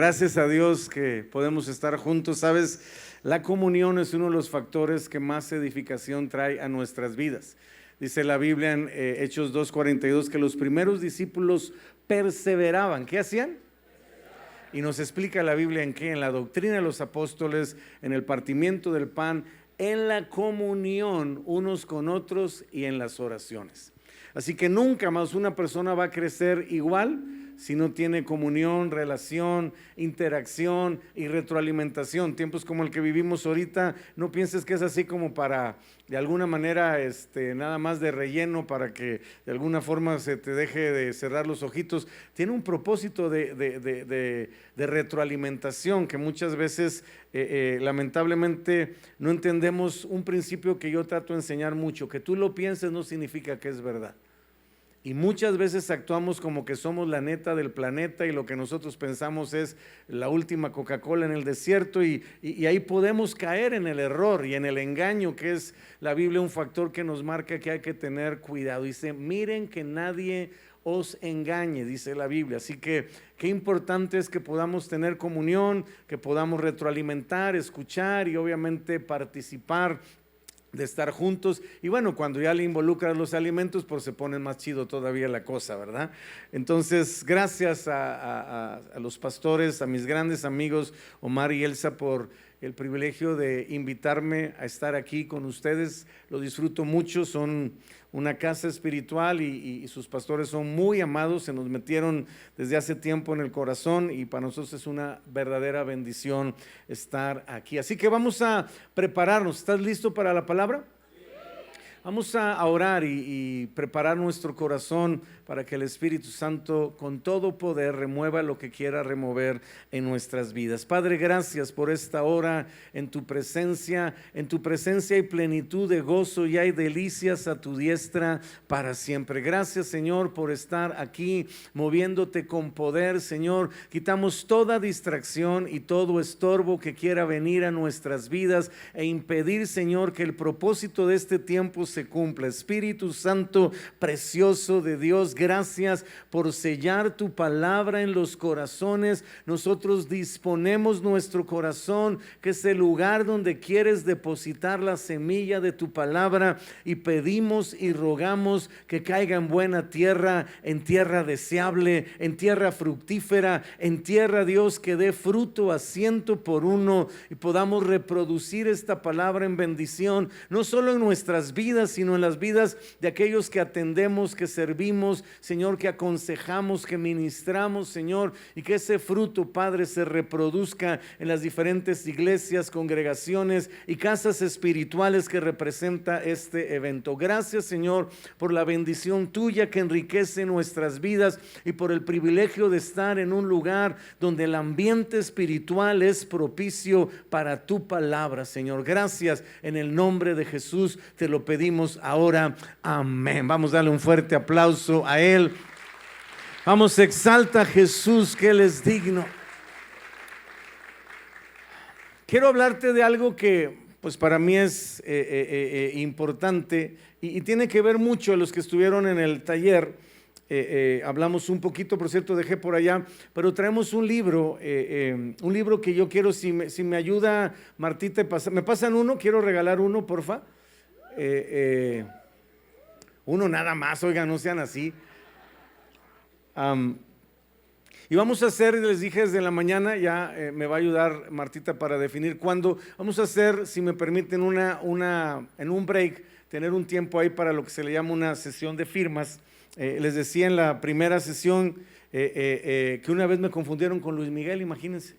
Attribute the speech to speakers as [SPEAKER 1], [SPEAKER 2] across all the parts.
[SPEAKER 1] Gracias a Dios que podemos estar juntos. Sabes, la comunión es uno de los factores que más edificación trae a nuestras vidas. Dice la Biblia en Hechos 2:42 que los primeros discípulos perseveraban. ¿Qué hacían? Y nos explica la Biblia en qué: en la doctrina de los apóstoles, en el partimiento del pan, en la comunión unos con otros y en las oraciones. Así que nunca más una persona va a crecer igual si no tiene comunión, relación, interacción y retroalimentación. Tiempos como el que vivimos ahorita, no pienses que es así como para, de alguna manera, nada más de relleno, para que de alguna forma se te deje de cerrar los ojitos. Tiene un propósito de retroalimentación que muchas veces, lamentablemente, no entendemos un principio que yo trato de enseñar mucho: que tú lo pienses no significa que es verdad. Y muchas veces actuamos como que somos la neta del planeta y lo que nosotros pensamos es la última Coca-Cola en el desierto, y ahí podemos caer en el error y en el engaño, que es la Biblia un factor que nos marca que hay que tener cuidado. Dice: miren que nadie os engañe, dice la Biblia. Así que qué importante es que podamos tener comunión, que podamos retroalimentar, escuchar y obviamente participar de estar juntos. Y bueno, cuando ya le involucran los alimentos, pues se pone más chido todavía la cosa, ¿verdad? Entonces, gracias a los pastores, a mis grandes amigos Omar y Elsa, por el privilegio de invitarme a estar aquí con ustedes. Lo disfruto mucho, son una casa espiritual y sus pastores son muy amados, se nos metieron desde hace tiempo en el corazón y para nosotros es una verdadera bendición estar aquí. Así que vamos a prepararnos. ¿Estás listo para la palabra? Vamos a orar y preparar nuestro corazón para que el Espíritu Santo con todo poder remueva lo que quiera remover en nuestras vidas. Padre, gracias por esta hora en tu presencia. En tu presencia hay plenitud de gozo y hay delicias a tu diestra para siempre. Gracias, Señor, por estar aquí moviéndote con poder, Señor. Quitamos toda distracción y todo estorbo que quiera venir a nuestras vidas e impedir, Señor, que el propósito de este tiempo se cumpla. Espíritu Santo precioso de Dios, gracias por sellar tu palabra en los corazones. Nosotros disponemos nuestro corazón, que es el lugar donde quieres depositar la semilla de tu palabra, y pedimos y rogamos que caiga en buena tierra, en tierra deseable, en tierra fructífera, en tierra, Dios, que dé fruto a 100 por 1, y podamos reproducir esta palabra en bendición, no solo en nuestras vidas, sino en las vidas de aquellos que atendemos, que servimos, Señor, que aconsejamos, que ministramos, Señor, y que ese fruto, Padre, se reproduzca en las diferentes iglesias, congregaciones y casas espirituales que representa este evento. Gracias, Señor, por la bendición tuya que enriquece nuestras vidas y por el privilegio de estar en un lugar donde el ambiente espiritual es propicio para tu palabra, Señor. Gracias, en el nombre de Jesús te lo pedimos ahora, amén. Vamos a darle un fuerte aplauso a Él. Vamos, exalta a Jesús, que Él es digno. Quiero hablarte de algo que pues para mí es importante y tiene que ver mucho a los que estuvieron en el taller. Hablamos un poquito, por cierto, dejé por allá, pero traemos un libro que yo quiero, si me ayuda Martita, me pasan uno, quiero regalar uno, porfa. Uno nada más, oigan, no sean así. Y vamos a hacer, les dije desde la mañana, ya me va a ayudar Martita para definir cuándo. Vamos a hacer, si me permiten, en un break, tener un tiempo ahí para lo que se le llama una sesión de firmas. Les decía en la primera sesión que una vez me confundieron con Luis Miguel, imagínense.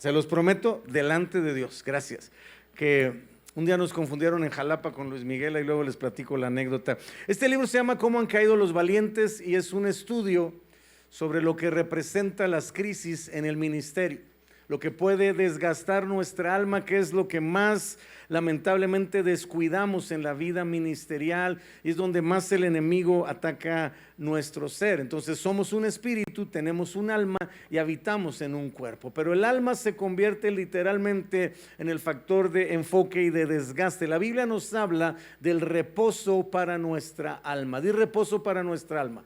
[SPEAKER 1] Se los prometo delante de Dios, gracias. Que un día nos confundieron en Jalapa con Luis Miguel y luego les platico la anécdota. Este libro se llama ¿Cómo han caído los valientes? Y es un estudio sobre lo que representa las crisis en el ministerio, lo que puede desgastar nuestra alma, que es lo que más lamentablemente descuidamos en la vida ministerial, y es donde más el enemigo ataca nuestro ser. Entonces somos un espíritu, tenemos un alma y habitamos en un cuerpo, pero el alma se convierte literalmente en el factor de enfoque y de desgaste. La Biblia nos habla del reposo para nuestra alma. Di reposo para nuestra alma.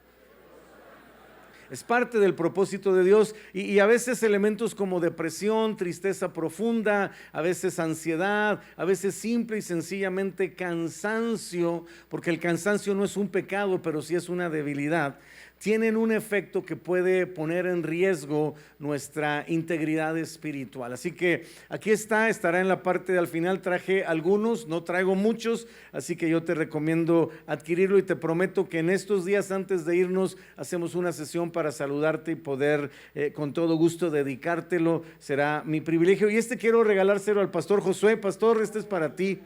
[SPEAKER 1] Es parte del propósito de Dios y a veces elementos como depresión, tristeza profunda, a veces ansiedad, a veces simple y sencillamente cansancio, porque el cansancio no es un pecado, pero sí es una debilidad, tienen un efecto que puede poner en riesgo nuestra integridad espiritual. Así que aquí estará en la parte de al final. Traje algunos, no traigo muchos, así que yo te recomiendo adquirirlo y te prometo que en estos días antes de irnos hacemos una sesión para saludarte y poder con todo gusto dedicártelo. Será mi privilegio y quiero regalárselo al pastor Josué. Pastor, este es para ti.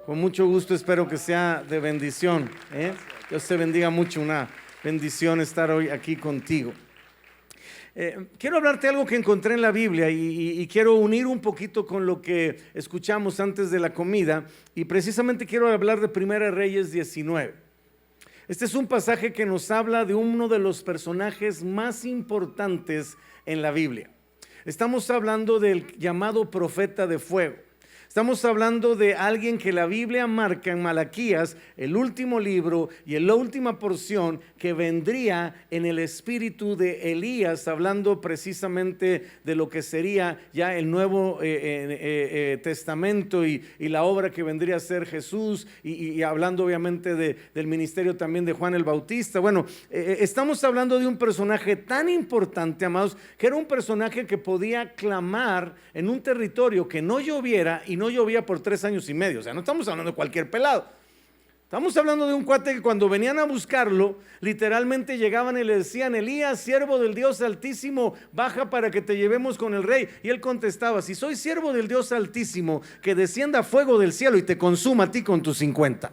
[SPEAKER 1] Con mucho gusto, espero que sea de bendición. Dios te bendiga mucho, una bendición estar hoy aquí contigo. Quiero hablarte de algo que encontré en la Biblia y quiero unir un poquito con lo que escuchamos antes de la comida y precisamente quiero hablar de Primera de Reyes 19. Este es un pasaje que nos habla de uno de los personajes más importantes en la Biblia. Estamos hablando del llamado profeta de fuego. Estamos hablando de alguien que la Biblia marca en Malaquías, el último libro y en la última porción, que vendría en el espíritu de Elías, hablando precisamente de lo que sería ya el Nuevo Testamento y la obra que vendría a ser Jesús y hablando obviamente del ministerio también de Juan el Bautista. Bueno, estamos hablando de un personaje tan importante, amados, que era un personaje que podía clamar en un territorio que no lloviera y no llovía por 3 años y medio. O sea, no estamos hablando de cualquier pelado. Estamos hablando de un cuate que cuando venían a buscarlo, literalmente llegaban y le decían: Elías, siervo del Dios Altísimo, baja para que te llevemos con el rey. Y él contestaba: si soy siervo del Dios Altísimo, que descienda fuego del cielo y te consuma a ti con tus 50.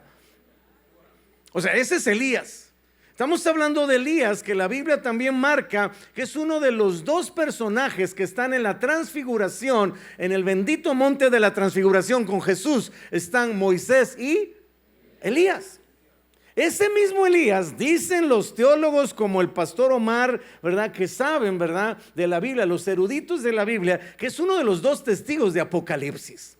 [SPEAKER 1] O sea, ese es Elías. Estamos hablando de Elías, que la Biblia también marca que es uno de los 2 personajes que están en la transfiguración, en el bendito monte de la transfiguración con Jesús. Están Moisés y Elías. Ese mismo Elías, dicen los teólogos como el pastor Omar, ¿verdad? Que saben, ¿verdad? De la Biblia, los eruditos de la Biblia, que es uno de los 2 testigos de Apocalipsis.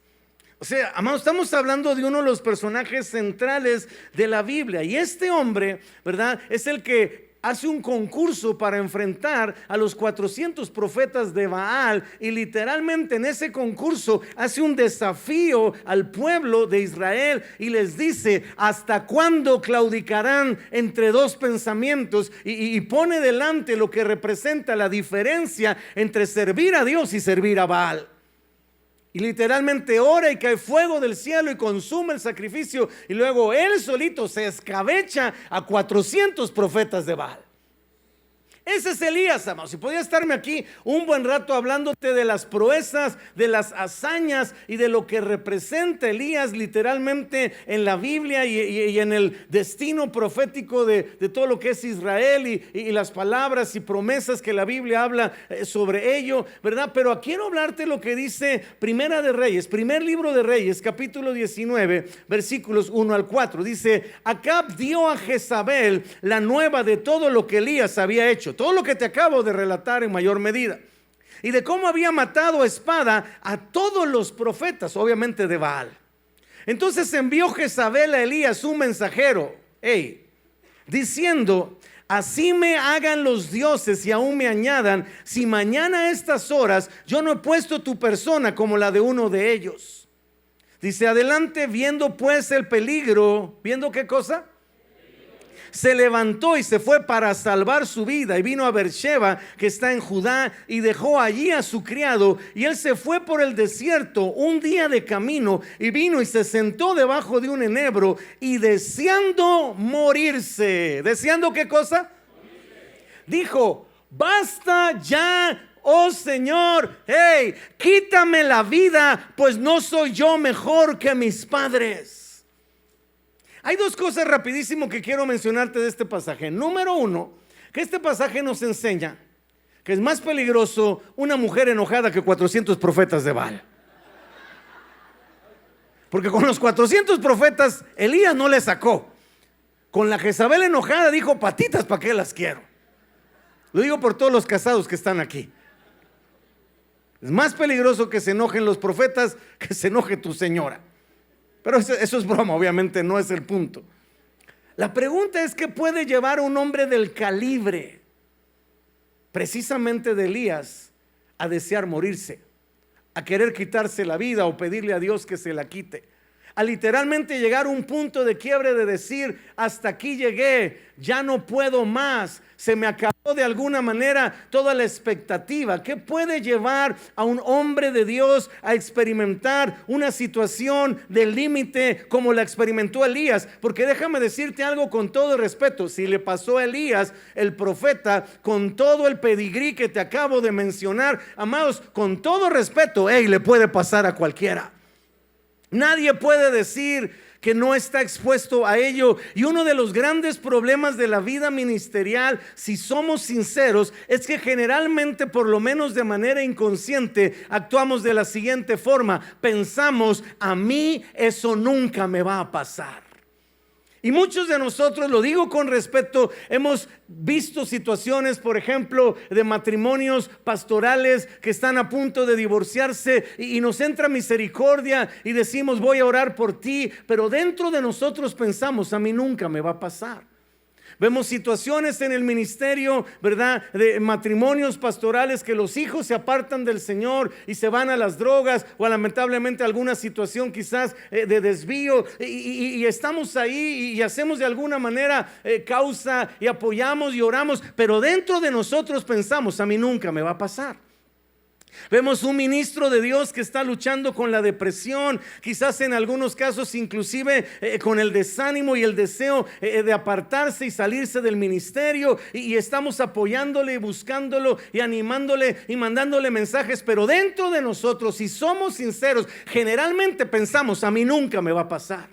[SPEAKER 1] O sea, amados, estamos hablando de uno de los personajes centrales de la Biblia. Y este hombre, ¿verdad? Es el que hace un concurso para enfrentar a los 400 profetas de Baal. Y literalmente en ese concurso hace un desafío al pueblo de Israel y les dice: ¿hasta cuándo claudicarán entre 2 pensamientos? Y pone delante lo que representa la diferencia entre servir a Dios y servir a Baal. Y literalmente ora y cae fuego del cielo y consume el sacrificio. Y luego él solito se escabecha a 400 profetas de Baal. Ese es Elías, amados. Y podía estarme aquí un buen rato hablándote de las proezas, de las hazañas y de lo que representa Elías literalmente en la Biblia y en el destino profético de todo lo que es Israel y las palabras y promesas que la Biblia habla sobre ello, ¿verdad? Pero quiero hablarte lo que dice Primera de Reyes, primer libro de Reyes, capítulo 19, versículos 1 al 4. Dice: Acab dio a Jezabel la nueva de todo lo que Elías había hecho. Todo lo que te acabo de relatar en mayor medida. Y de cómo había matado a espada a todos los profetas, obviamente de Baal. Entonces envió Jezabel a Elías un mensajero, diciendo: así me hagan los dioses y aún me añadan, si mañana a estas horas yo no he puesto tu persona como la de uno de ellos. Dice adelante: viendo pues el peligro, ¿viendo qué cosa? Se levantó y se fue para salvar su vida y vino a Beersheba, que está en Judá, y dejó allí a su criado, y él se fue por el desierto un día de camino y vino y se sentó debajo de un enebro y deseando morirse. ¿Deseando qué cosa? Dijo: basta ya, oh Señor, quítame la vida, pues no soy yo mejor que mis padres. Hay 2 cosas rapidísimo que quiero mencionarte de este pasaje. Número 1, que este pasaje nos enseña que es más peligroso una mujer enojada que 400 profetas de Baal. Porque con los 400 profetas Elías no le sacó. Con la Jezabel enojada dijo: patitas, ¿para qué las quiero? Lo digo por todos los casados que están aquí. Es más peligroso que se enojen los profetas que se enoje tu señora. Pero eso es broma, obviamente no es el punto. La pregunta es: ¿qué puede llevar a un hombre del calibre precisamente de Elías a desear morirse, a querer quitarse la vida o pedirle a Dios que se la quite, a literalmente llegar a un punto de quiebre de decir: hasta aquí llegué, ya no puedo más, se me acabó de alguna manera toda la expectativa. ¿Qué puede llevar a un hombre de Dios a experimentar una situación de límite como la experimentó Elías? Porque déjame decirte algo con todo respeto: si le pasó a Elías, el profeta, con todo el pedigrí que te acabo de mencionar, amados, con todo respeto, le puede pasar a cualquiera. Nadie puede decir que no está expuesto a ello. Y uno de los grandes problemas de la vida ministerial, si somos sinceros, es que generalmente, por lo menos de manera inconsciente, actuamos de la siguiente forma: pensamos, a mí eso nunca me va a pasar. Y muchos de nosotros, lo digo con respeto, hemos visto situaciones, por ejemplo, de matrimonios pastorales que están a punto de divorciarse, y nos entra misericordia y decimos: voy a orar por ti, pero dentro de nosotros pensamos, a mí nunca me va a pasar. Vemos situaciones en el ministerio, ¿verdad?, de matrimonios pastorales que los hijos se apartan del Señor y se van a las drogas, o lamentablemente alguna situación quizás de desvío, y estamos ahí y hacemos de alguna manera causa y apoyamos y oramos, pero dentro de nosotros pensamos: a mí nunca me va a pasar. Vemos un ministro de Dios que está luchando con la depresión, quizás en algunos casos inclusive con el desánimo y el deseo de apartarse y salirse del ministerio, y estamos apoyándole y buscándolo y animándole y mandándole mensajes, pero dentro de nosotros, si somos sinceros, generalmente pensamos: a mí nunca me va a pasar.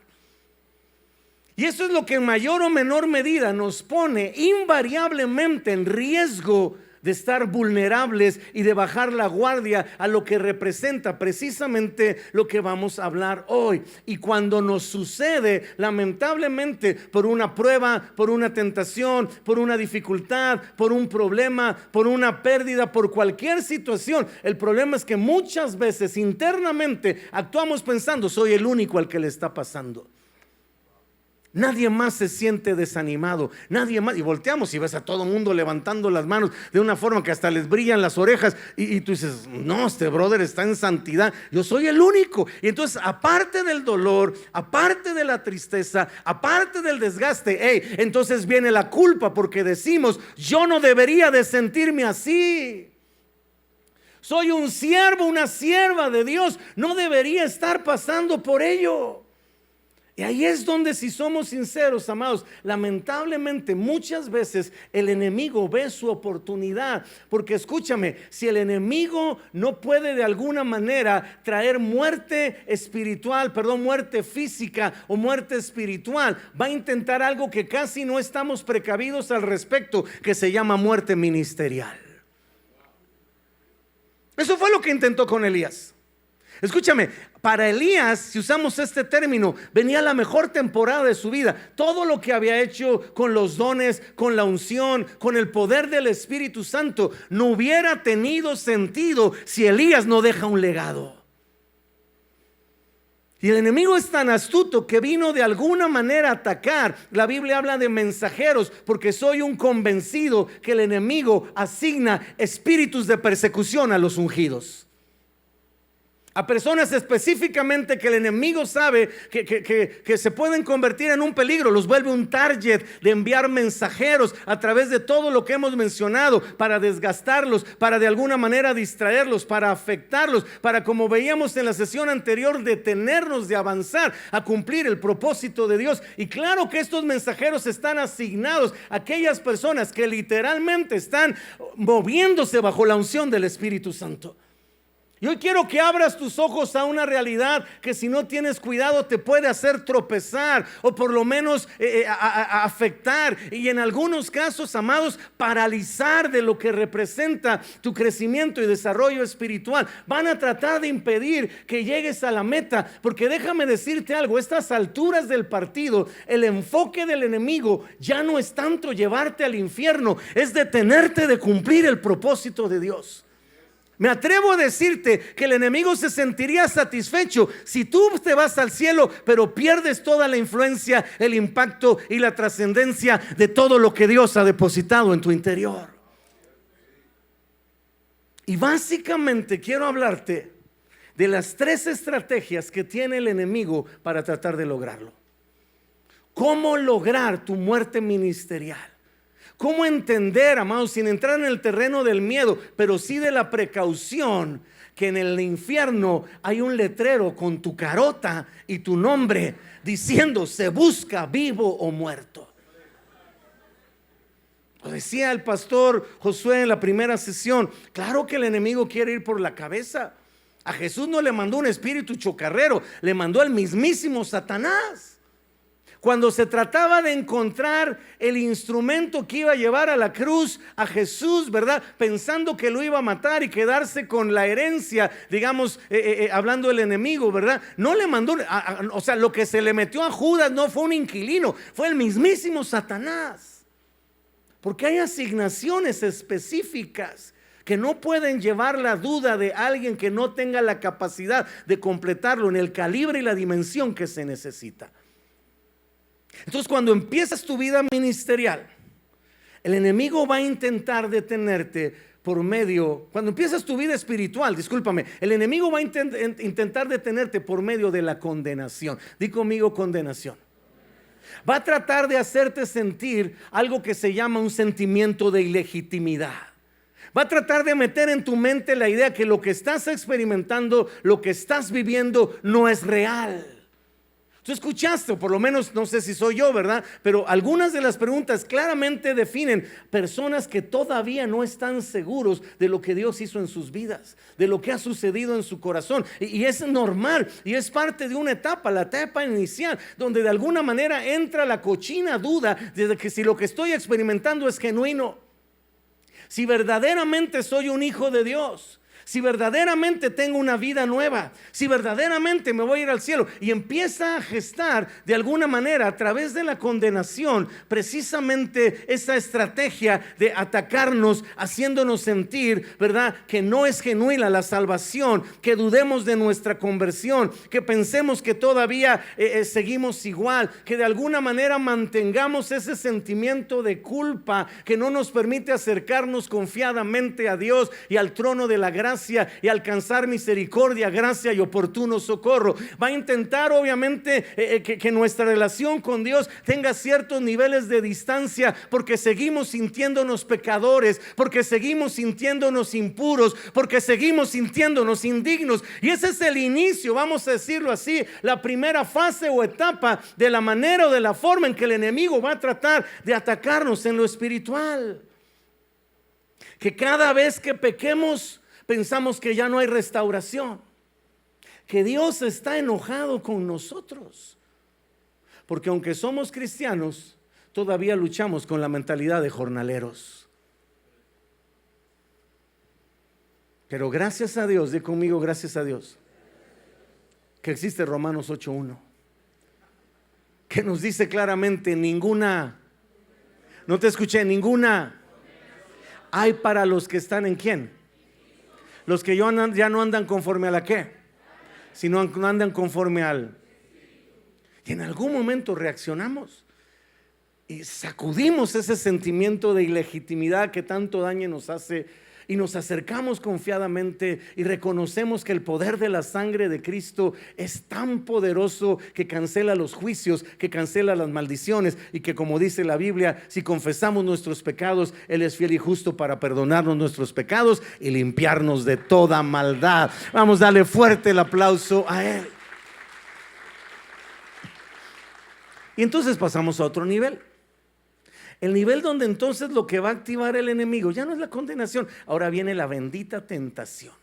[SPEAKER 1] Y eso es lo que en mayor o menor medida nos pone invariablemente en riesgo de estar vulnerables y de bajar la guardia a lo que representa precisamente lo que vamos a hablar hoy. Y cuando nos sucede, lamentablemente, por una prueba, por una tentación, por una dificultad, por un problema, por una pérdida, por cualquier situación, el problema es que muchas veces internamente actuamos pensando: soy el único al que le está pasando. Nadie más se siente desanimado, nadie más. Y volteamos y ves a todo mundo levantando las manos de una forma que hasta les brillan las orejas, y tú dices: no, este brother está en santidad, yo soy el único. Y entonces, aparte del dolor, aparte de la tristeza, aparte del desgaste, entonces viene la culpa, porque decimos: yo no debería de sentirme así. Soy un siervo, una sierva de Dios, no debería estar pasando por ello. Y ahí es donde, si somos sinceros, amados, lamentablemente muchas veces el enemigo ve su oportunidad. Porque escúchame, si el enemigo no puede de alguna manera traer muerte espiritual, muerte física o muerte espiritual, va a intentar algo que casi no estamos precavidos al respecto, que se llama muerte ministerial. Eso fue lo que intentó con Elías. Escúchame, para Elías, si usamos este término, venía la mejor temporada de su vida. Todo lo que había hecho con los dones, con la unción, con el poder del Espíritu Santo, no hubiera tenido sentido si Elías no deja un legado. Y el enemigo es tan astuto que vino de alguna manera a atacar. La Biblia habla de mensajeros, porque soy un convencido que el enemigo asigna espíritus de persecución a los ungidos. A personas específicamente que el enemigo sabe que se pueden convertir en un peligro, los vuelve un target de enviar mensajeros a través de todo lo que hemos mencionado, para desgastarlos, para de alguna manera distraerlos, para afectarlos, para, como veíamos en la sesión anterior, detenernos de avanzar a cumplir el propósito de Dios. Y claro que estos mensajeros están asignados a aquellas personas que literalmente están moviéndose bajo la unción del Espíritu Santo. Y hoy quiero que abras tus ojos a una realidad que, si no tienes cuidado, te puede hacer tropezar, o por lo menos a afectar, y en algunos casos, amados, paralizar de lo que representa tu crecimiento y desarrollo espiritual. Van a tratar de impedir que llegues a la meta, porque déjame decirte algo: a estas alturas del partido, el enfoque del enemigo ya no es tanto llevarte al infierno, es detenerte de cumplir el propósito de Dios. Me atrevo a decirte que el enemigo se sentiría satisfecho si tú te vas al cielo, pero pierdes toda la influencia, el impacto y la trascendencia de todo lo que Dios ha depositado en tu interior. Y básicamente quiero hablarte de las 3 estrategias que tiene el enemigo para tratar de lograrlo. ¿Cómo lograr tu muerte ministerial? ¿Cómo entender, amados, sin entrar en el terreno del miedo, pero sí de la precaución, que en el infierno hay un letrero con tu carota y tu nombre diciendo se busca vivo o muerto? Lo decía el pastor Josué en la primera sesión. Claro que el enemigo quiere ir por la cabeza. A Jesús no le mandó un espíritu chocarrero, le mandó al mismísimo Satanás. Cuando se trataba de encontrar el instrumento que iba a llevar a la cruz a Jesús, ¿verdad? Pensando que lo iba a matar y quedarse con la herencia, digamos, hablando del enemigo, ¿verdad? No le mandó, o sea, lo que se le metió a Judas no fue un inquilino, fue el mismísimo Satanás. Porque hay asignaciones específicas que no pueden llevar la duda de alguien que no tenga la capacidad de completarlo en el calibre y la dimensión que se necesita. Entonces, cuando empiezas tu vida ministerial, el enemigo va a intentar detenerte por medio, cuando empiezas tu vida espiritual, discúlpame, el enemigo va a intentar detenerte por medio de la condenación. Di conmigo, condenación. Va a tratar de hacerte sentir algo que se llama un sentimiento de ilegitimidad. Va a tratar de meter en tu mente la idea que lo que estás experimentando, lo que estás viviendo, no es real. Tú escuchaste, o por lo menos no sé si soy yo, ¿verdad? Pero algunas de las preguntas claramente definen personas que todavía no están seguros de lo que Dios hizo en sus vidas, de lo que ha sucedido en su corazón. Y es normal, y es parte de una etapa, la etapa inicial, donde de alguna manera entra la cochina duda de que si lo que estoy experimentando es genuino, si verdaderamente soy un hijo de Dios, si verdaderamente tengo una vida nueva, si verdaderamente me voy a ir al cielo. Y empieza a gestar de alguna manera a través de la condenación precisamente esa estrategia de atacarnos, haciéndonos sentir, ¿verdad?, que no es genuina la salvación, que dudemos de nuestra conversión, que pensemos que todavía seguimos igual, que de alguna manera mantengamos ese sentimiento de culpa que no nos permite acercarnos confiadamente a Dios y al trono de la gracia y alcanzar misericordia, gracia y oportuno socorro. Va a intentar obviamente que nuestra relación con Dios tenga ciertos niveles de distancia, porque seguimos sintiéndonos pecadores, porque seguimos sintiéndonos impuros, porque seguimos sintiéndonos indignos. Y ese es el inicio, vamos a decirlo así, la primera fase o etapa de la manera o de la forma en que el enemigo va a tratar de atacarnos en lo espiritual. Que cada vez que pequemos pensamos que ya no hay restauración, que Dios está enojado con nosotros, porque aunque somos cristianos, todavía luchamos con la mentalidad de jornaleros. Pero gracias a Dios, di conmigo, gracias a Dios, que existe Romanos 8:1, que nos dice claramente: ninguna, no te escuché, ninguna hay para los que están en ¿quién? Los que ya no andan conforme a la ¿qué? Sino andan conforme al. Y en algún momento reaccionamos y sacudimos ese sentimiento de ilegitimidad que tanto daño nos hace, y nos acercamos confiadamente y reconocemos que el poder de la sangre de Cristo es tan poderoso que cancela los juicios, que cancela las maldiciones, y que, como dice la Biblia, si confesamos nuestros pecados, Él es fiel y justo para perdonarnos nuestros pecados y limpiarnos de toda maldad. Vamos a darle fuerte el aplauso a Él. Y entonces pasamos a otro nivel. El nivel donde entonces lo que va a activar el enemigo ya no es la condenación, ahora viene la bendita tentación.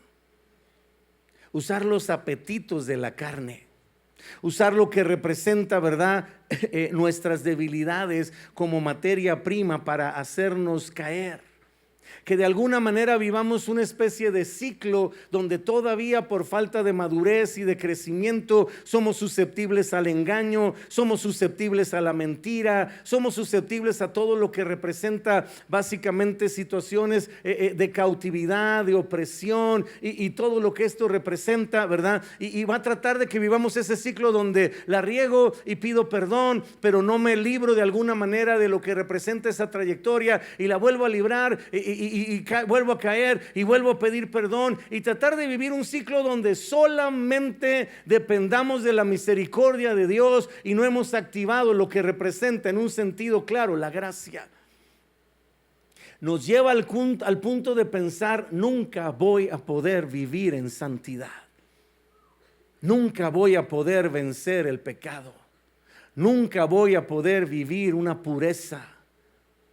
[SPEAKER 1] Usar los apetitos de la carne, usar lo que representa, ¿verdad?, nuestras debilidades como materia prima para hacernos caer. Que de alguna manera vivamos una especie de ciclo donde todavía por falta de madurez y de crecimiento somos susceptibles al engaño, somos susceptibles a la mentira, somos susceptibles a todo lo que representa básicamente situaciones de cautividad, de opresión y todo lo que esto representa, ¿verdad? Y va a tratar de que vivamos ese ciclo donde la riego y pido perdón, pero no me libro de alguna manera de lo que representa esa trayectoria, y la vuelvo a librar y vuelvo a caer y vuelvo a pedir perdón, y tratar de vivir un ciclo donde solamente dependamos de la misericordia de Dios y no hemos activado lo que representa en un sentido claro la gracia. Nos lleva al punto de pensar: nunca voy a poder vivir en santidad, nunca voy a poder vencer el pecado, nunca voy a poder vivir una pureza,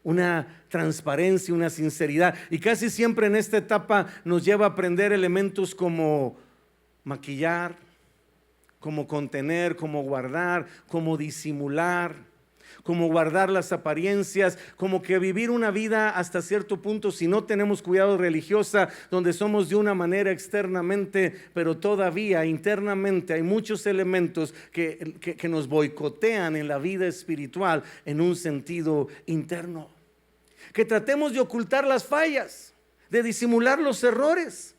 [SPEAKER 1] una transparencia, una sinceridad. Y casi siempre en esta etapa nos lleva a aprender elementos como maquillar, como contener, como guardar, como disimular, como guardar las apariencias, como que vivir una vida hasta cierto punto, si no tenemos cuidado, religiosa, donde somos de una manera externamente, pero todavía internamente hay muchos elementos que nos boicotean en la vida espiritual en un sentido interno. Que tratemos de ocultar las fallas, de disimular los errores,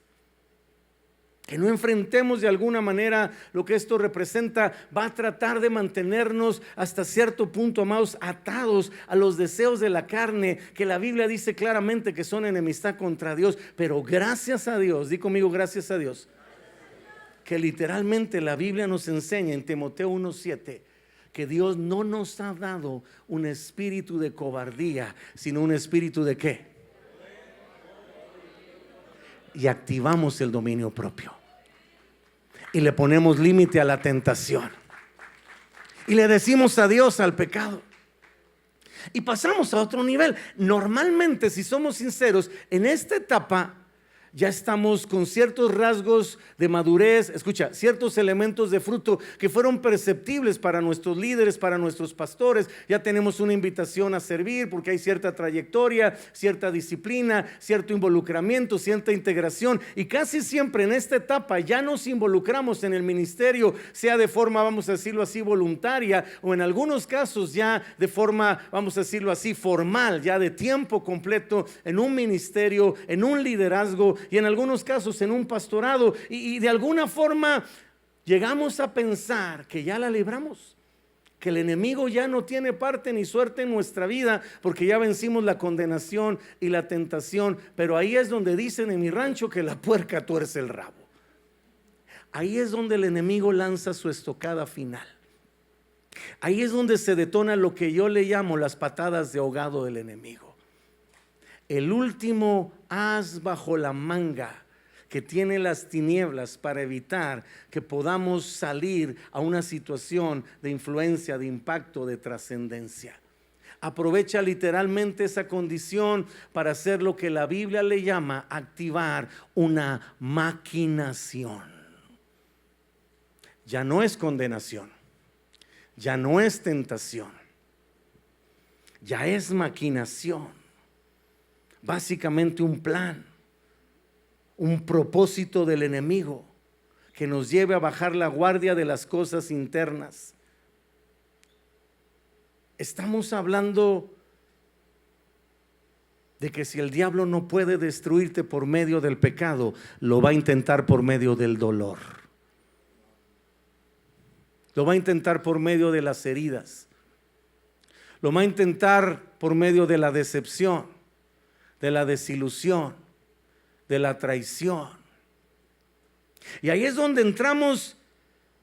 [SPEAKER 1] que no enfrentemos de alguna manera lo que esto representa. Va a tratar de mantenernos hasta cierto punto, amados, atados a los deseos de la carne, que la Biblia dice claramente que son enemistad contra Dios. Pero gracias a Dios, di conmigo, gracias a Dios, que literalmente la Biblia nos enseña en Timoteo 1:7 que Dios no nos ha dado un espíritu de cobardía, sino un espíritu de ¿qué? Y activamos el dominio propio y le ponemos límite a la tentación y le decimos adiós al pecado y pasamos a otro nivel. Normalmente, si somos sinceros, en esta etapa ya estamos con ciertos rasgos de madurez, escucha, ciertos elementos de fruto que fueron perceptibles para nuestros líderes, para nuestros pastores. Ya tenemos una invitación a servir porque hay cierta trayectoria, cierta disciplina, cierto involucramiento, cierta integración, y casi siempre en esta etapa ya nos involucramos en el ministerio, sea de forma, vamos a decirlo así, voluntaria, o en algunos casos ya de forma, vamos a decirlo así, formal, ya de tiempo completo en un ministerio, en un liderazgo, y en algunos casos en un pastorado, y de alguna forma llegamos a pensar que ya la libramos, que el enemigo ya no tiene parte ni suerte en nuestra vida, porque ya vencimos la condenación y la tentación. Pero ahí es donde dicen en mi rancho que la puerca tuerce el rabo. Ahí es donde el enemigo lanza su estocada final. Ahí es donde se detona lo que yo le llamo las patadas de ahogado del enemigo. El último as bajo la manga que tiene las tinieblas para evitar que podamos salir a una situación de influencia, de impacto, de trascendencia. Aprovecha literalmente esa condición para hacer lo que la Biblia le llama activar una maquinación. Ya no es condenación, ya no es tentación, ya es maquinación. Básicamente un plan, un propósito del enemigo que nos lleve a bajar la guardia de las cosas internas. Estamos hablando de que si el diablo no puede destruirte por medio del pecado, lo va a intentar por medio del dolor, lo va a intentar por medio de las heridas, lo va a intentar por medio de la decepción, de la desilusión, de la traición. Y ahí es donde entramos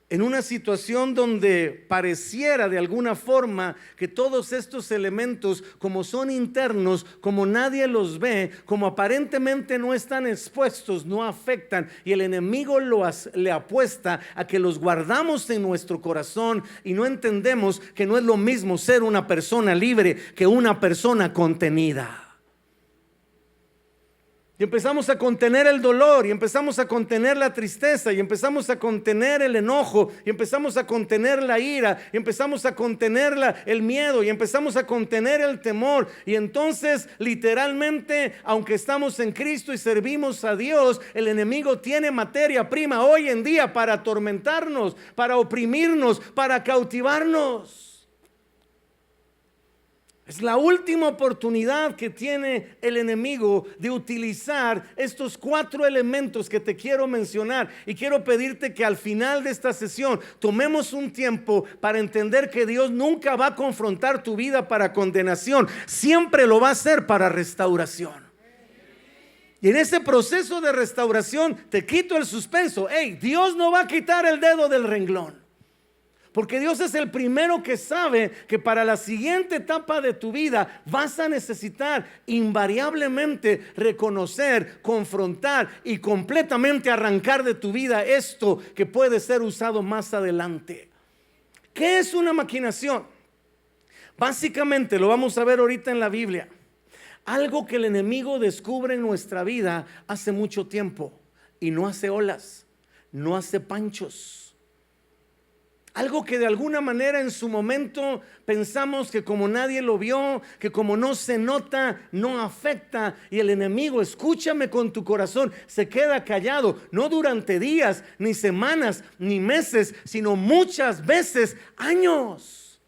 [SPEAKER 1] en una situación donde pareciera de alguna forma que todos estos elementos, como son internos, como nadie los ve, como aparentemente no están expuestos, no afectan, y el enemigo le apuesta a que los guardamos en nuestro corazón y no entendemos que no es lo mismo ser una persona libre que una persona contenida. Y empezamos a contener el dolor, y empezamos a contener la tristeza, y empezamos a contener el enojo, y empezamos a contener la ira, y empezamos a contener el miedo, y empezamos a contener el temor. Y entonces literalmente, aunque estamos en Cristo y servimos a Dios, el enemigo tiene materia prima hoy en día para atormentarnos, para oprimirnos, para cautivarnos. Es la última oportunidad que tiene el enemigo de utilizar estos 4 elementos que te quiero mencionar, y quiero pedirte que al final de esta sesión tomemos un tiempo para entender que Dios nunca va a confrontar tu vida para condenación, siempre lo va a hacer para restauración. Y en ese proceso de restauración te quito el suspenso. Hey, Dios no va a quitar el dedo del renglón, porque Dios es el primero que sabe que para la siguiente etapa de tu vida vas a necesitar invariablemente reconocer, confrontar y completamente arrancar de tu vida esto que puede ser usado más adelante. ¿Qué es una maquinación? Básicamente lo vamos a ver ahorita en la Biblia. Algo que el enemigo descubre en nuestra vida hace mucho tiempo y no hace olas, no hace panchos. Algo que de alguna manera en su momento pensamos que como nadie lo vio, que como no se nota, no afecta. Y el enemigo, escúchame con tu corazón, se queda callado, no durante días, ni semanas, ni meses, sino muchas veces años.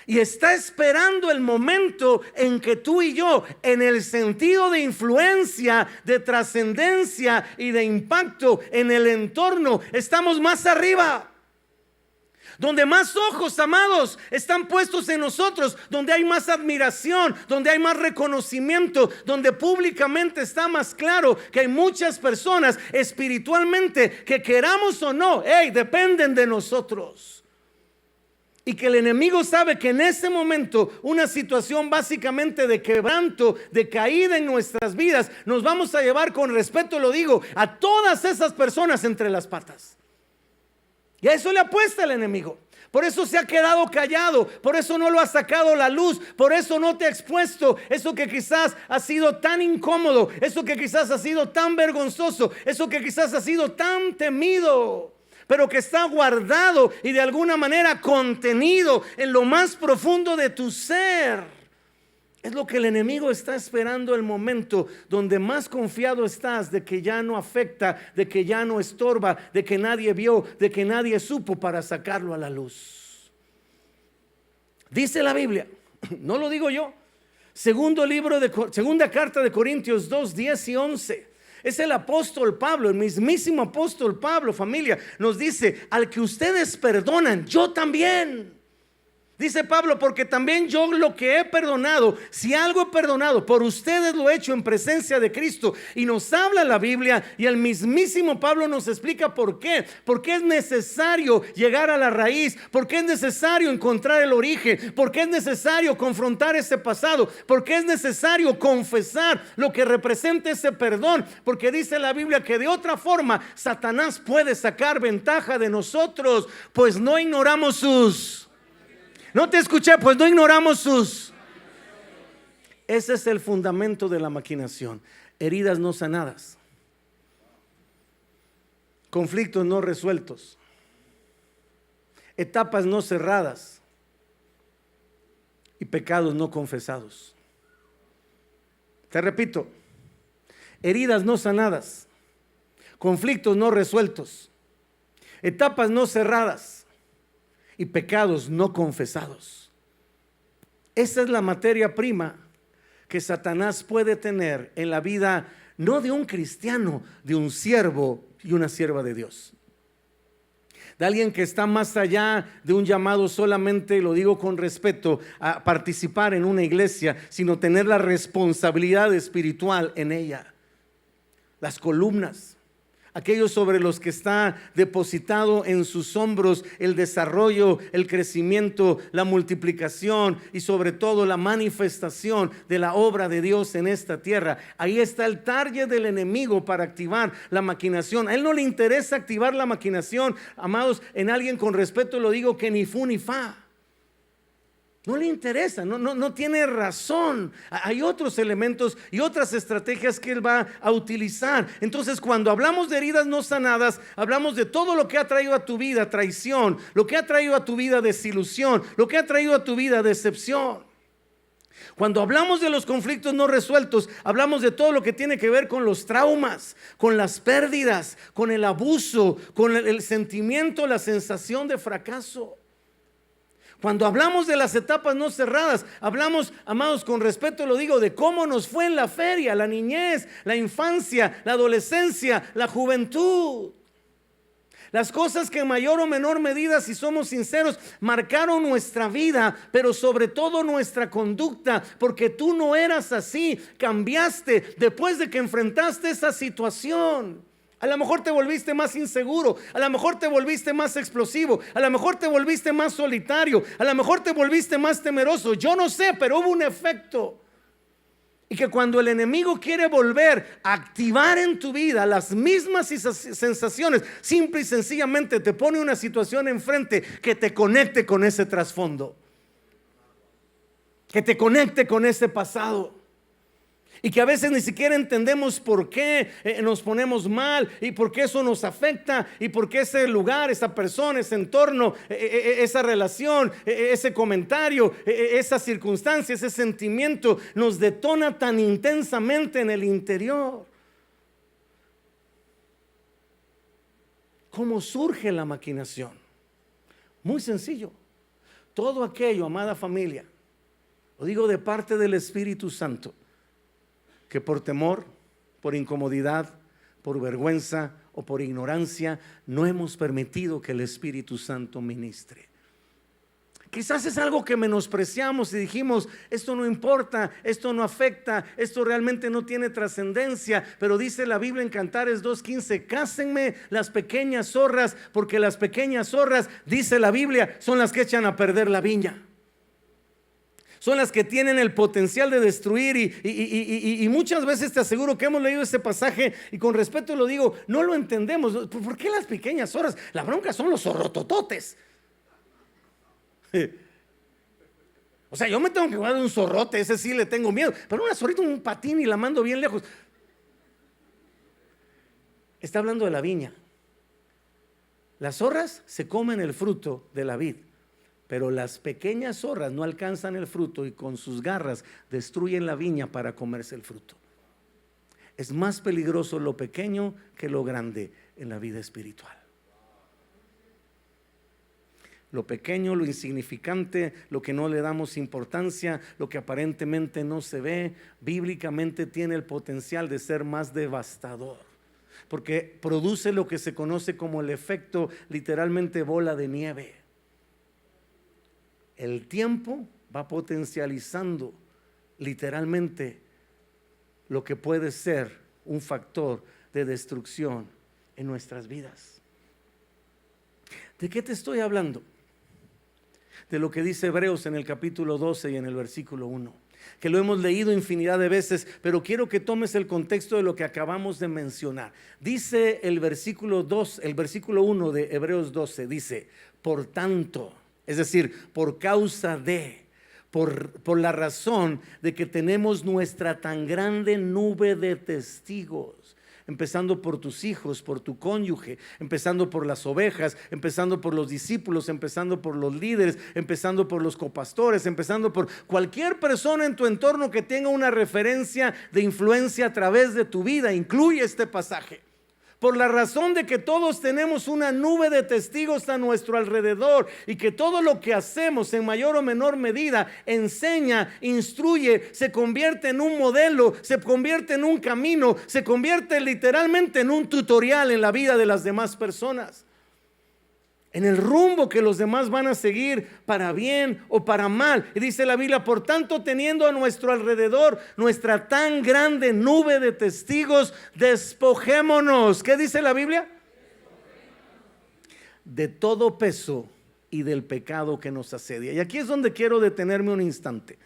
[SPEAKER 1] Y está esperando el momento en que tú y yo, en el sentido de influencia, de trascendencia y de impacto en el entorno, estamos más arriba. Donde más ojos, amados, están puestos en nosotros, donde hay más admiración, donde hay más reconocimiento, donde públicamente está más claro que hay muchas personas espiritualmente que, queramos o no, dependen de nosotros. Y que el enemigo sabe que en ese momento una situación básicamente de quebranto, de caída en nuestras vidas, nos vamos a llevar, con respeto lo digo, a todas esas personas entre las patas. Y a eso le apuesta el enemigo. Por eso se ha quedado callado, por eso no lo ha sacado a la luz, por eso no te ha expuesto eso que quizás ha sido tan incómodo, eso que quizás ha sido tan vergonzoso, eso que quizás ha sido tan temido, pero que está guardado y de alguna manera contenido en lo más profundo de tu ser. Es lo que el enemigo está esperando, el momento donde más confiado estás de que ya no afecta, de que ya no estorba, de que nadie vio, de que nadie supo, para sacarlo a la luz. Dice la Biblia, no lo digo yo, segunda carta de Corintios 2, 10 y 11. Es el apóstol Pablo, el mismísimo apóstol Pablo, familia, nos dice: al que ustedes perdonan, yo también. Dice Pablo: porque también yo lo que he perdonado, si algo he perdonado, por ustedes lo he hecho en presencia de Cristo. Y nos habla la Biblia, y el mismísimo Pablo nos explica por qué. Porque es necesario llegar a la raíz, porque es necesario encontrar el origen, porque es necesario confrontar ese pasado, porque es necesario confesar lo que representa ese perdón. Porque dice la Biblia que de otra forma Satanás puede sacar ventaja de nosotros, pues no ignoramos sus... No te escuché, pues no ignoramos sus. Ese es el fundamento de la maquinación. Heridas no sanadas, conflictos no resueltos, etapas no cerradas y pecados no confesados. Te repito: heridas no sanadas, conflictos no resueltos, etapas no cerradas y pecados no confesados. Esa es la materia prima que Satanás puede tener en la vida, no de un cristiano, de un siervo y una sierva de Dios, de alguien que está más allá de un llamado solamente, lo digo con respeto, a participar en una iglesia, sino tener la responsabilidad espiritual en ella. Las columnas, aquellos sobre los que está depositado en sus hombros el desarrollo, el crecimiento, la multiplicación y sobre todo la manifestación de la obra de Dios en esta tierra. Ahí está el target del enemigo para activar la maquinación. A él no le interesa activar la maquinación, amados, en alguien, con respeto lo digo, que ni fu ni fa. No le interesa, no tiene razón. Hay otros elementos y otras estrategias que él va a utilizar. Entonces, cuando hablamos de heridas no sanadas, hablamos de todo lo que ha traído a tu vida traición, lo que ha traído a tu vida desilusión, lo que ha traído a tu vida decepción. Cuando hablamos de los conflictos no resueltos, hablamos de todo lo que tiene que ver con los traumas, con las pérdidas, con el abuso, con el sentimiento, la sensación de fracaso. Cuando hablamos de las etapas no cerradas, hablamos, amados, con respeto lo digo, de cómo nos fue en la feria, la niñez, la infancia, la adolescencia, la juventud. Las cosas que en mayor o menor medida, si somos sinceros, marcaron nuestra vida, pero sobre todo nuestra conducta, porque tú no eras así, cambiaste después de que enfrentaste esa situación. A lo mejor te volviste más inseguro, a lo mejor te volviste más explosivo, a lo mejor te volviste más solitario, a lo mejor te volviste más temeroso. Yo no sé, pero hubo un efecto. Y que cuando el enemigo quiere volver a activar en tu vida las mismas sensaciones, simple y sencillamente te pone una situación enfrente que te conecte con ese trasfondo, que te conecte con ese pasado. Y que a veces ni siquiera entendemos por qué nos ponemos mal y por qué eso nos afecta y por qué ese lugar, esa persona, ese entorno, esa relación, ese comentario, esa circunstancia, ese sentimiento nos detona tan intensamente en el interior. ¿Cómo surge la maquinación? Muy sencillo. Todo aquello, amada familia, lo digo de parte del Espíritu Santo, que por temor, por incomodidad, por vergüenza o por ignorancia no hemos permitido que el Espíritu Santo ministre. Quizás es algo que menospreciamos y dijimos, esto no importa, esto no afecta, esto realmente no tiene trascendencia. Pero dice la Biblia en Cantares 2:15, cásenme las pequeñas zorras, porque las pequeñas zorras, dice la Biblia, son las que echan a perder la viña. Son las que tienen el potencial de destruir y muchas veces te aseguro que hemos leído ese pasaje y con respeto lo digo, no lo entendemos. ¿Por qué las pequeñas zorras? La bronca son los zorrotototes. O sea, yo me tengo que guardar un zorrote, ese sí le tengo miedo, pero una zorrita, un patín y la mando bien lejos. Está hablando de la viña. Las zorras se comen el fruto de la vid, pero las pequeñas zorras no alcanzan el fruto y con sus garras destruyen la viña para comerse el fruto. Es más peligroso lo pequeño que lo grande en la vida espiritual. Lo pequeño, lo insignificante, lo que no le damos importancia, lo que aparentemente no se ve, bíblicamente tiene el potencial de ser más devastador, porque produce lo que se conoce como el efecto literalmente bola de nieve. El tiempo va potencializando literalmente lo que puede ser un factor de destrucción en nuestras vidas. ¿De qué te estoy hablando? De lo que dice Hebreos en el capítulo 12 y en el versículo 1, que lo hemos leído infinidad de veces, pero quiero que tomes el contexto de lo que acabamos de mencionar. Dice el versículo 2, el versículo 1 de Hebreos 12, dice, por tanto, es decir, por causa de, por la razón de que tenemos nuestra tan grande nube de testigos, empezando por tus hijos, por tu cónyuge, empezando por las ovejas, empezando por los discípulos, empezando por los líderes, empezando por los copastores, empezando por cualquier persona en tu entorno que tenga una referencia de influencia a través de tu vida. Incluye este pasaje. Por la razón de que todos tenemos una nube de testigos a nuestro alrededor y que todo lo que hacemos en mayor o menor medida enseña, instruye, se convierte en un modelo, se convierte en un camino, se convierte literalmente en un tutorial en la vida de las demás personas, en el rumbo que los demás van a seguir para bien o para mal. Y dice la Biblia, por tanto, teniendo a nuestro alrededor nuestra tan grande nube de testigos, despojémonos. ¿Qué dice la Biblia? De todo peso y del pecado que nos asedia. Y aquí es donde quiero detenerme un instante.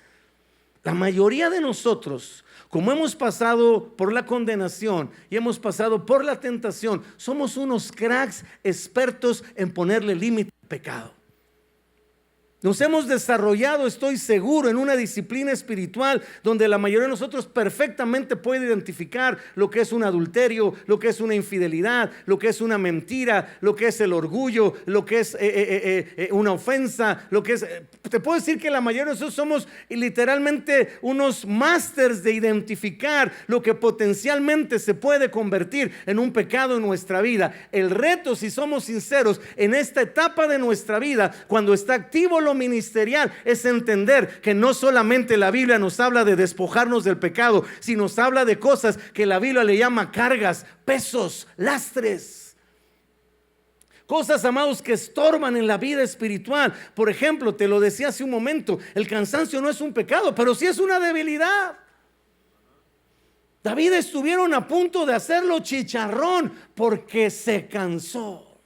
[SPEAKER 1] La mayoría de nosotros, como hemos pasado por la condenación y hemos pasado por la tentación, somos unos cracks expertos en ponerle límite al pecado. Nos hemos desarrollado, estoy seguro, en una disciplina espiritual donde la mayoría de nosotros perfectamente puede identificar lo que es un adulterio, lo que es una infidelidad, lo que es una mentira, lo que es el orgullo, lo que es una ofensa, lo que es... Te puedo decir que la mayoría de nosotros somos literalmente unos másters de identificar lo que potencialmente se puede convertir en un pecado en nuestra vida. El reto, si somos sinceros, en esta etapa de nuestra vida, cuando está activo lo ministerial, es entender que no solamente la Biblia nos habla de despojarnos del pecado, sino nos habla de cosas que la Biblia le llama cargas, pesos, lastres. cosas, amados, que estorban en la vida espiritual. Por ejemplo, te lo decía hace un momento, el cansancio no es un pecado, pero sí es una debilidad. David estuvieron a punto de hacerlo chicharrón porque se cansó.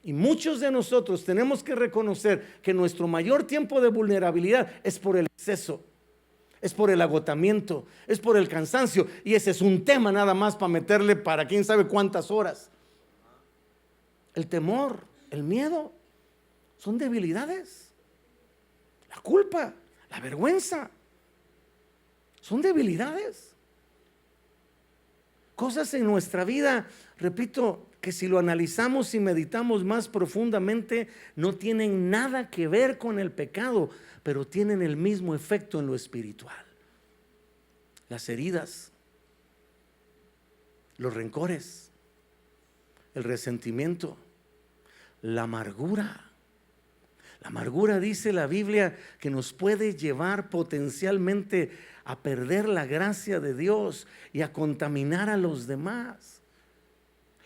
[SPEAKER 1] Y muchos de nosotros tenemos que reconocer que nuestro mayor tiempo de vulnerabilidad es por el exceso, es por el agotamiento, es por el cansancio. Y ese es un tema nada más para meterle para quién sabe cuántas horas. El temor, el miedo, son debilidades. La culpa, la vergüenza, son debilidades. Cosas en nuestra vida, repito, que si lo analizamos y meditamos más profundamente, no tienen nada que ver con el pecado, pero tienen el mismo efecto en lo espiritual. Las heridas, los rencores, el resentimiento, la amargura. La amargura, dice la Biblia, que nos puede llevar potencialmente a perder la gracia de Dios y a contaminar a los demás.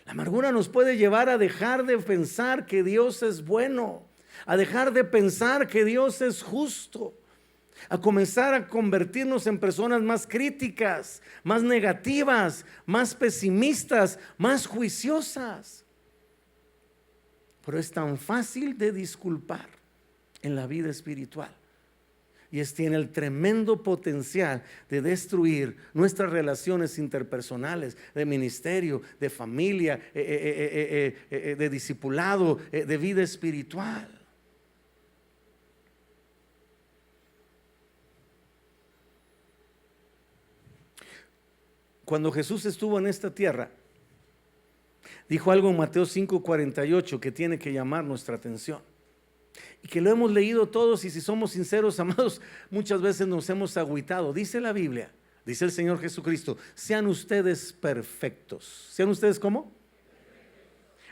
[SPEAKER 1] La amargura nos puede llevar a dejar de pensar que Dios es bueno, a dejar de pensar que Dios es justo, a comenzar a convertirnos en personas más críticas, más negativas, más pesimistas, más juiciosas. Pero es tan fácil de disculpar en la vida espiritual. Y tiene el tremendo potencial de destruir nuestras relaciones interpersonales, de ministerio, de familia, de discipulado, de vida espiritual. Cuando Jesús estuvo en esta tierra, dijo algo en Mateo 5:48 que tiene que llamar nuestra atención. Y que lo hemos leído todos, y si somos sinceros, amados, muchas veces nos hemos agüitado. Dice la Biblia, dice el Señor Jesucristo: sean ustedes perfectos. ¿Sean ustedes cómo?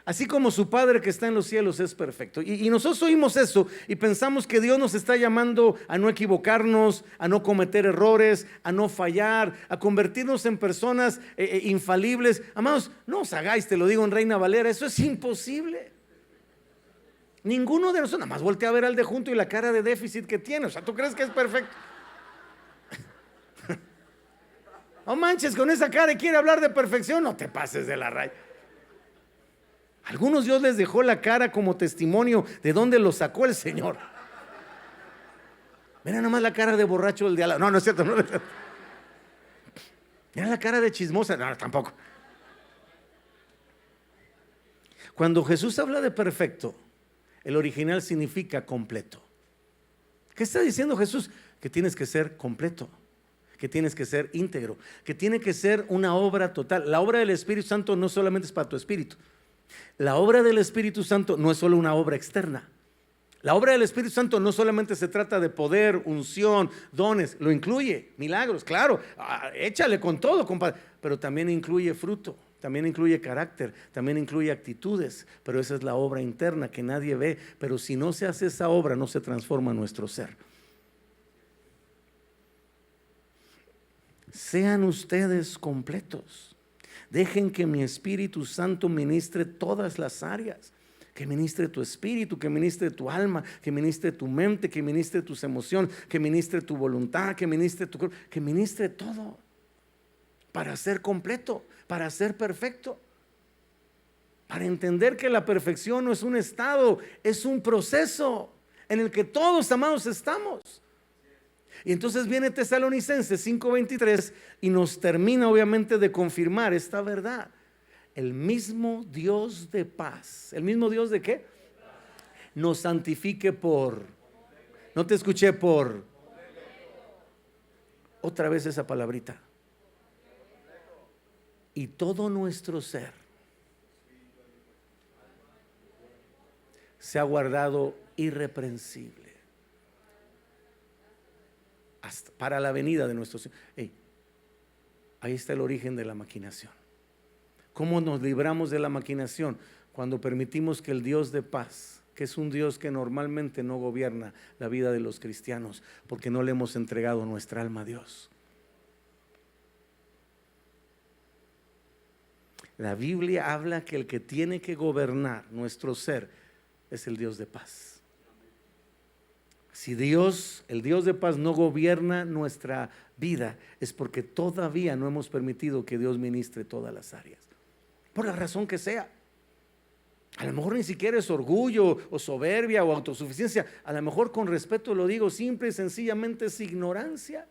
[SPEAKER 1] Así como su Padre que está en los cielos es perfecto. Y nosotros oímos eso y pensamos que Dios nos está llamando a no equivocarnos, a no cometer errores, a no fallar, a convertirnos en personas infalibles. Amados, no os hagáis, te lo digo en Reina Valera, eso es imposible. Ninguno de nosotros, nada más voltea a ver al de junto y la cara de déficit que tiene. O sea, ¿tú crees que es perfecto? No manches, con esa cara y quiere hablar de perfección. No te pases de la raya. Algunos Dios les dejó la cara como testimonio de dónde lo sacó el Señor. Mira nomás la cara de borracho del de al lado. No, no es cierto, no es cierto. Mira la cara de chismosa. No, tampoco. Cuando Jesús habla de perfecto, el original significa completo. ¿Qué está diciendo Jesús? Que tienes que ser completo, que tienes que ser íntegro, que tiene que ser una obra total. La obra del Espíritu Santo no solamente es para tu espíritu. La obra del Espíritu Santo no es solo una obra externa. La obra del Espíritu Santo no solamente se trata de poder, unción, dones, lo incluye, milagros, claro, échale con todo, compadre, pero también incluye fruto. También incluye carácter, también incluye actitudes, pero esa es la obra interna que nadie ve. Pero si no se hace esa obra, no se transforma nuestro ser. Sean ustedes completos. Dejen que mi Espíritu Santo ministre todas las áreas. Que ministre tu espíritu, que ministre tu alma, que ministre tu mente, que ministre tus emociones, que ministre tu voluntad, que ministre tu cuerpo, que ministre todo. Para ser completo, para ser perfecto, para entender que la perfección no es un estado, es un proceso en el que todos, amados, estamos. Y entonces viene Tesalonicenses 5:23 y nos termina obviamente de confirmar esta verdad. El mismo Dios de paz, ¿el mismo Dios de qué? Nos santifique por, no te escuché, por, otra vez esa palabrita. Y todo nuestro ser se ha guardado irreprensible hasta para la venida de nuestro Señor. Ahí está el origen de la maquinación. ¿Cómo nos libramos de la maquinación? Cuando permitimos que el Dios de paz, que es un Dios que normalmente no gobierna la vida de los cristianos, porque no le hemos entregado nuestra alma a Dios. La Biblia habla que el que tiene que gobernar nuestro ser es el Dios de paz. Si Dios, el Dios de paz, no gobierna nuestra vida, es porque todavía no hemos permitido que Dios ministre todas las áreas, por la razón que sea. A lo mejor ni siquiera es orgullo o soberbia o autosuficiencia. A lo mejor, con respeto lo digo, simple y sencillamente es ignorancia.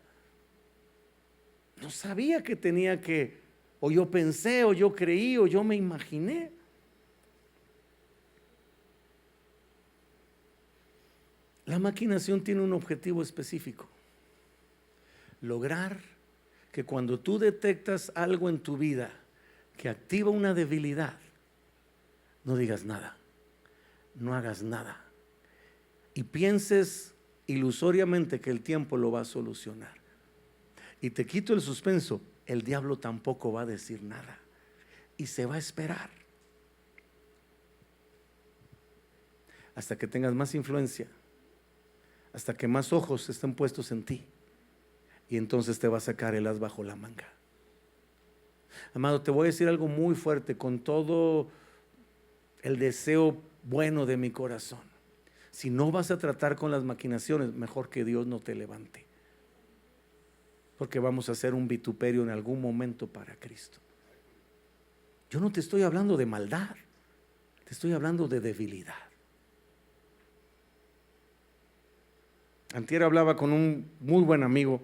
[SPEAKER 1] No sabía que tenía que, o yo pensé, o yo creí, o yo me imaginé. La maquinación tiene un objetivo específico: lograr que cuando tú detectas algo en tu vida que activa una debilidad, no digas nada, no hagas nada y pienses ilusoriamente que el tiempo lo va a solucionar. Y te quito el suspenso: el diablo tampoco va a decir nada y se va a esperar hasta que tengas más influencia, hasta que más ojos estén puestos en ti, y entonces te va a sacar el as bajo la manga. Amado, te voy a decir algo muy fuerte con todo el deseo bueno de mi corazón. Si no vas a tratar con las maquinaciones, mejor que Dios no te levante, porque vamos a hacer un vituperio en algún momento para Cristo. Yo no te estoy hablando de maldad, te estoy hablando de debilidad. Antier hablaba con un muy buen amigo,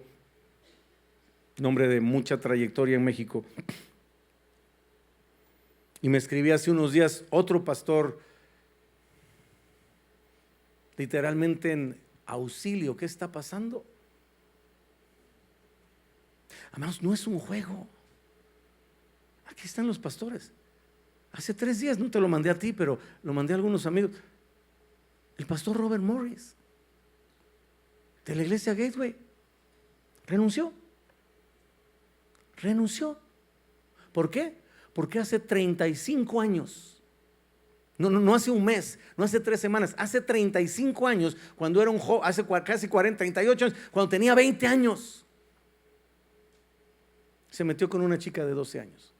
[SPEAKER 1] un hombre de mucha trayectoria en México, y me escribí hace unos días otro pastor, literalmente en auxilio. ¿Qué está pasando? Amados, no es un juego. Aquí están los pastores. Hace 3 días, no te lo mandé a ti, pero lo mandé a algunos amigos. El pastor Robert Morris, de la iglesia Gateway, renunció. ¿Por qué? Porque hace 35 años, no hace un mes, no hace 3 semanas, hace 35 años, cuando era un joven, hace casi 40, 38 años, cuando tenía 20 años, se metió con una chica de 12 años.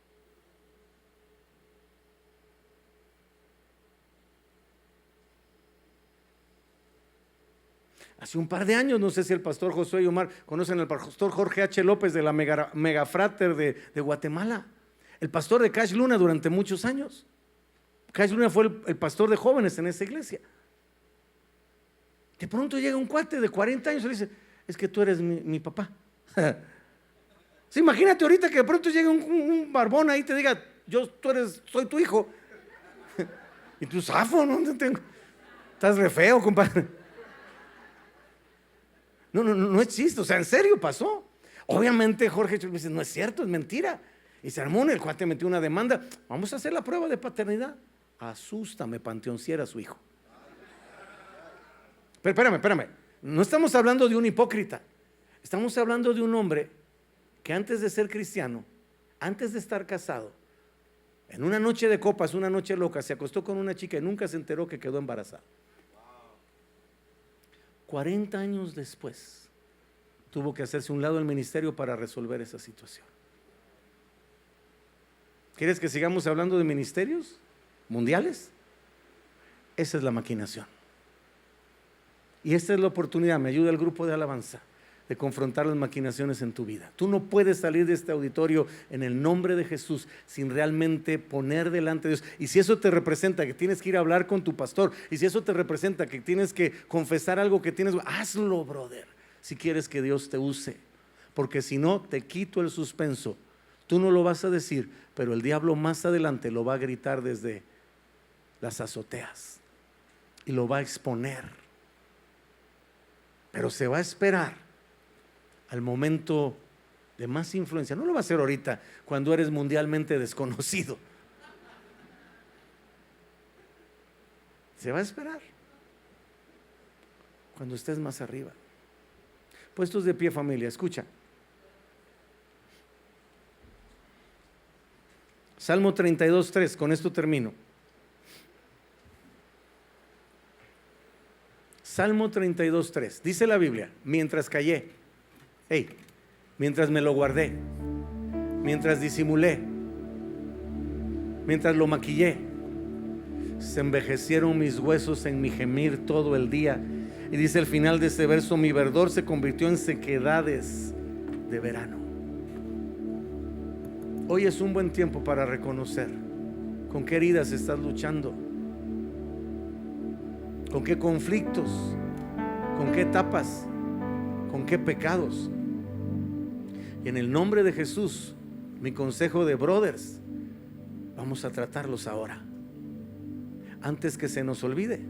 [SPEAKER 1] Hace un par de años, no sé si el pastor Josué y Omar conocen al pastor Jorge H. López de la Megafrater de Guatemala, el pastor de Cash Luna durante muchos años. Cash Luna fue el pastor de jóvenes en esa iglesia. De pronto llega un cuate de 40 años y le dice: es que tú eres mi papá. Sí, imagínate ahorita que de pronto llegue un barbón ahí y te diga: soy tu hijo. Y tú, zafo, ¿no? Estás re feo, compadre. No existe, o sea, en serio pasó. Obviamente Jorge dice: no es cierto, es mentira. Y se armó, el cuate metió una demanda. Vamos a hacer la prueba de paternidad. Asústame, Panteón, si era su hijo. Pero espérame, no estamos hablando de un hipócrita. Estamos hablando de un hombre que antes de ser cristiano, antes de estar casado, en una noche de copas, una noche loca, se acostó con una chica y nunca se enteró que quedó embarazada. 40 años después tuvo que hacerse un lado del ministerio para resolver esa situación. ¿Quieres que sigamos hablando de ministerios mundiales? Esa es la maquinación. Y esta es la oportunidad, me ayuda el grupo de alabanza, de confrontar las maquinaciones en tu vida. Tú no puedes salir de este auditorio en el nombre de Jesús sin realmente poner delante de Dios. Y si eso te representa que tienes que ir a hablar con tu pastor, y si eso te representa que tienes que confesar algo que tienes, hazlo, brother, si quieres que Dios te use. Porque si no, te quito el suspenso. Tú no lo vas a decir, pero el diablo más adelante lo va a gritar desde las azoteas y lo va a exponer. Pero se va a esperar al momento de más influencia. No lo va a hacer ahorita, cuando eres mundialmente desconocido. Se va a esperar cuando estés más arriba. Puestos de pie, familia, escucha. Salmo 32:3, con esto termino. Salmo 32:3, dice la Biblia: mientras callé, mientras me lo guardé, mientras disimulé, mientras lo maquillé. Se envejecieron mis huesos en mi gemir todo el día. Y dice el final de ese verso: mi verdor se convirtió en sequedades de verano. Hoy es un buen tiempo para reconocer con qué heridas estás luchando, con qué conflictos, con qué etapas, con qué pecados. Y en el nombre de Jesús, mi consejo de brothers, vamos a tratarlos ahora, antes que se nos olvide,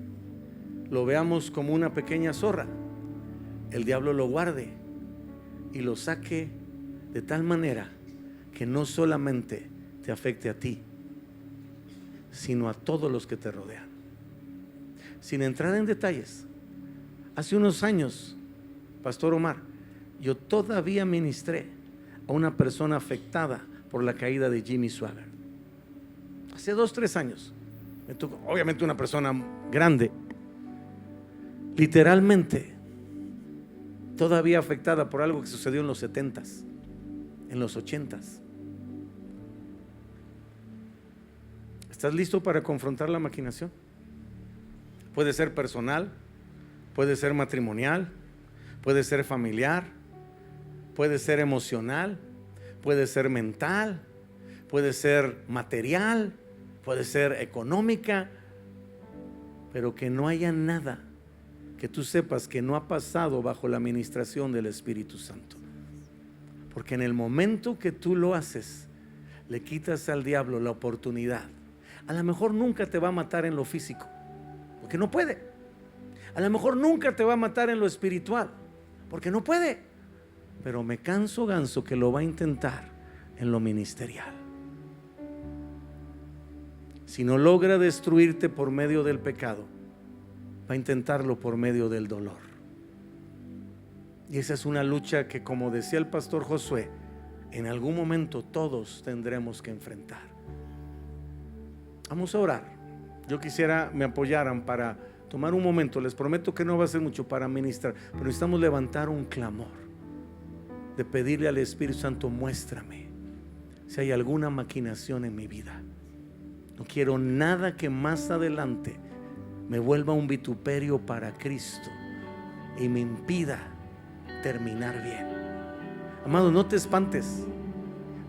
[SPEAKER 1] lo veamos como una pequeña zorra, el diablo lo guarde y lo saque de tal manera que no solamente te afecte a ti, sino a todos los que te rodean. Sin entrar en detalles, hace unos años, Pastor Omar, yo todavía ministré a una persona afectada por la caída de Jimmy Swaggart. Hace 2-3 años me tocó, obviamente una persona grande, literalmente todavía afectada por algo que sucedió en los 70s, en los 80s. ¿Estás listo para confrontar la maquinación? Puede ser personal, puede ser matrimonial, puede ser familiar, puede ser emocional, puede ser mental, puede ser material, puede ser económica, pero que no haya nada que tú sepas que no ha pasado bajo la administración del Espíritu Santo. Porque en el momento que tú lo haces, le quitas al diablo la oportunidad. A lo mejor nunca te va a matar en lo físico, porque no puede. A lo mejor nunca te va a matar en lo espiritual, porque no puede. Pero me canso ganso que lo va a intentar en lo ministerial. Si no logra destruirte por medio del pecado, va a intentarlo por medio del dolor. Y esa es una lucha que, como decía el pastor Josué, en algún momento todos tendremos que enfrentar. Vamos a orar. Yo quisiera me apoyaran para tomar un momento. Les prometo que no va a ser mucho para ministrar, pero necesitamos levantar un clamor de pedirle al Espíritu Santo: muéstrame si hay alguna maquinación en mi vida. No quiero nada que más adelante me vuelva un vituperio para Cristo y me impida terminar bien. Amado, no te espantes,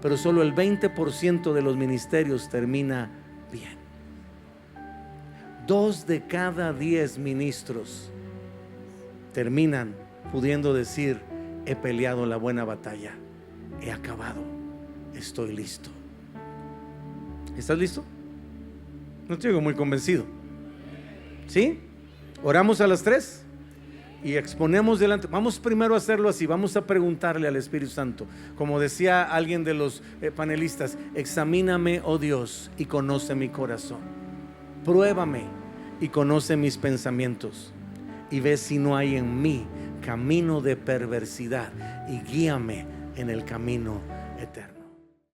[SPEAKER 1] pero solo el 20% de los ministerios termina bien. 2 de cada 10 ministros terminan pudiendo decir: he peleado la buena batalla, he acabado, estoy listo. ¿Estás listo? No te digo muy convencido. ¿Sí? Oramos a las 3 y exponemos delante. Vamos primero a hacerlo así. Vamos a preguntarle al Espíritu Santo, como decía alguien de los panelistas: examíname, oh Dios, y conoce mi corazón. Pruébame y conoce mis pensamientos, y ve si no hay en mí camino de perversidad, y guíame en el camino eterno.